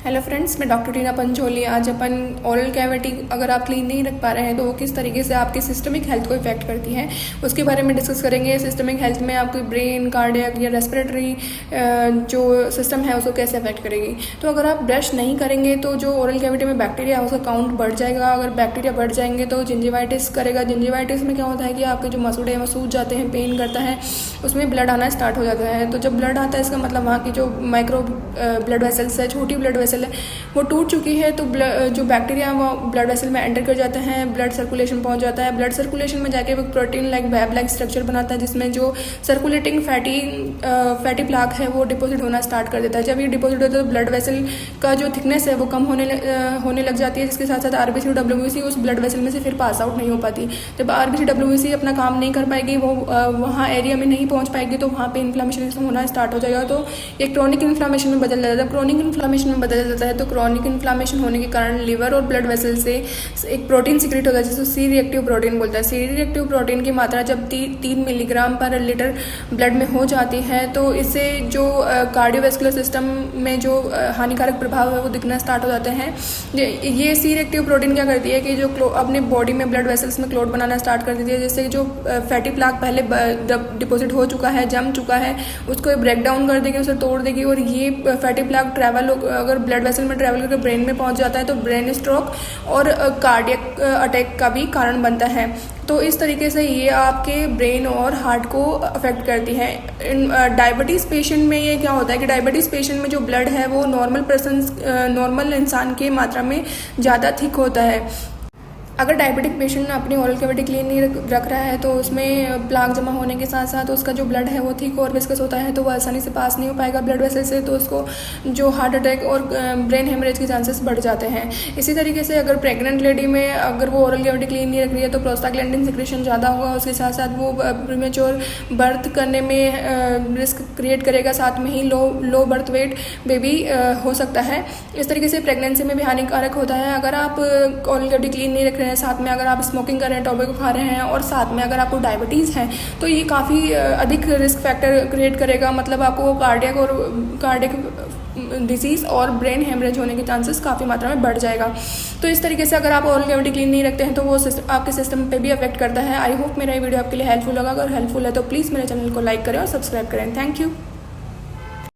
Hello friends, मैं doctor टीना पंचोली। आज अपन oral cavity अगर आप क्लीन नहीं रख पा रहे हैं तो वो किस तरीके से आपकी सिस्टमिक हेल्थ को इफेक्ट करती है उसके बारे में डिस्कस करेंगे। सिस्टमिक हेल्थ में आपकी ब्रेन, कार्डियक या रेस्पिरेटरी जो सिस्टम है उसको कैसे अफेक्ट करेगी। तो अगर आप ब्रश नहीं करेंगे तो जो ओरल कैविटी में बैक्टीरिया है उसका काउंट बढ़ जाएगा। अगर बैक्टीरिया बढ़ जाएंगे तो जिंजिवाइटिस करेगा। जिंजिवाइटिस में क्या होता है कि आपके जो मसूड़े हैं वो सूज जाते हैं, पेन करता है, उसमें ब्लड आना स्टार्ट हो जाता है। तो जब ब्लड आता है इसका मतलब वहाँ की जो माइक्रो ब्लड वेसल्स है, छोटी ब्लड वेसल है, वो टूट चुकी है। तो जो बैक्टीरिया है वो ब्लड वेसल में एंटर कर जाते हैं, ब्लड सर्कुलेशन पहुंच जाता है। ब्लड सर्कुलेशन में जाके वो protein like web like structure बनाता है जिसमें जो सर्कुलेटिंग फैटी प्लाक है वो डिपॉजिट होना स्टार्ट कर देता है। जब ये डिपॉजिट होता है तो ब्लड वेसल का जो थिकनेस है वो कम होने लग जाती है, जिसके साथ साथ आरबीसी और डब्ल्यूबीसी उस ब्लड वेसल में से फिर पास आउट नहीं हो पाती। जब आरबीसी डब्ल्यूबीसी अपना काम नहीं कर पाएगी, वो वहाँ एरिया में नहीं पहुँच पाएगी, तो वहाँ पे इन्फ्लामेशन होना स्टार्ट हो जाएगा। तो ये क्रोनिक इन्फ्लामेशन में बदल जाता है। क्रोनिक इन्फ्लामेशन में बदल जाता है तो क्रोनिक इन्फ्लामेशन होने के कारण लिवर और ब्लड वेसल से एक प्रोटीन सीक्रेट होता है जिसको सी रिएक्टिव प्रोटीन बोलता है। सी रिएक्टिव प्रोटीन की मात्रा जब 3 मिलीग्राम पर लीटर ब्लड में हो जाती है तो इससे जो कार्डियोवैस्कुलर सिस्टम में जो हानिकारक प्रभाव है वो दिखना स्टार्ट हो जाते हैं। ये सी रिएक्टिव प्रोटीन क्या करती है कि जो अपने बॉडी में ब्लड वेसल्स में क्लॉट बनाना स्टार्ट कर देती है, जिससे जो फैटी प्लाक पहले डिपॉजिट हो चुका है, जम चुका है, उसको ब्रेक डाउन कर देगी, उसे तोड़ देगी। और ये फैटी प्लाक ट्रैवल अगर ब्लड वेसल में ट्रैवल करके ब्रेन में पहुंच जाता है तो ब्रेन स्ट्रोक और कार्डियक अटैक का भी कारण बनता है। तो इस तरीके से ये आपके ब्रेन और हार्ट को अफेक्ट करती है। डायबिटीज़ पेशेंट में ये क्या होता है कि डायबिटीज़ पेशेंट में जो ब्लड है वो नॉर्मल इंसान के मात्रा में ज़्यादा थिक होता है। अगर डायबिटिक पेशेंट अपनी ओरल कैविटी क्लीन नहीं रख रहा है तो उसमें प्लाक जमा होने के साथ साथ उसका जो ब्लड है वो थिक और विस्कस होता है, तो वो आसानी से पास नहीं हो पाएगा ब्लड वेसल से, तो उसको जो हार्ट अटैक और ब्रेन हेमरेज के चांसेस बढ़ जाते हैं। इसी तरीके से अगर प्रेग्नेंट लेडी में अगर वो ओरल कैविटी क्लीन नहीं रख रही है तो प्रोस्टाग्लैंडिन सिक्रेशन ज़्यादा होगा, उसके साथ साथ वो प्रीमेच्योर बर्थ करने में रिस्क क्रिएट करेगा, साथ में ही लो बर्थ वेट बेबी हो सकता है। इस तरीके से प्रेगनेंसी में भी हानिकारक होता है। अगर आप ओरल कैविटी क्लीन नहीं रख रहे हैं, साथ में अगर आप स्मोकिंग कर रहे हैं, टोबैको खा रहे हैं और साथ में अगर आपको डायबिटीज़ है तो ये काफ़ी अधिक रिस्क फैक्टर क्रिएट करेगा। मतलब आपको कार्डियक डिसीज़ और ब्रेन हेमरेज होने के चांसेस काफ़ी मात्रा में बढ़ जाएगा। तो इस तरीके से अगर आप ओरल कैविटी क्लीन नहीं रखते हैं तो वो आपके सिस्टम पे भी अफेक्ट करता है। आई होप मेरा ये वीडियो आपके लिए हेल्पफुल होगा। अगर हेल्पफुल है तो प्लीज़ मेरे चैनल को लाइक करें और सब्सक्राइब करें। Thank you.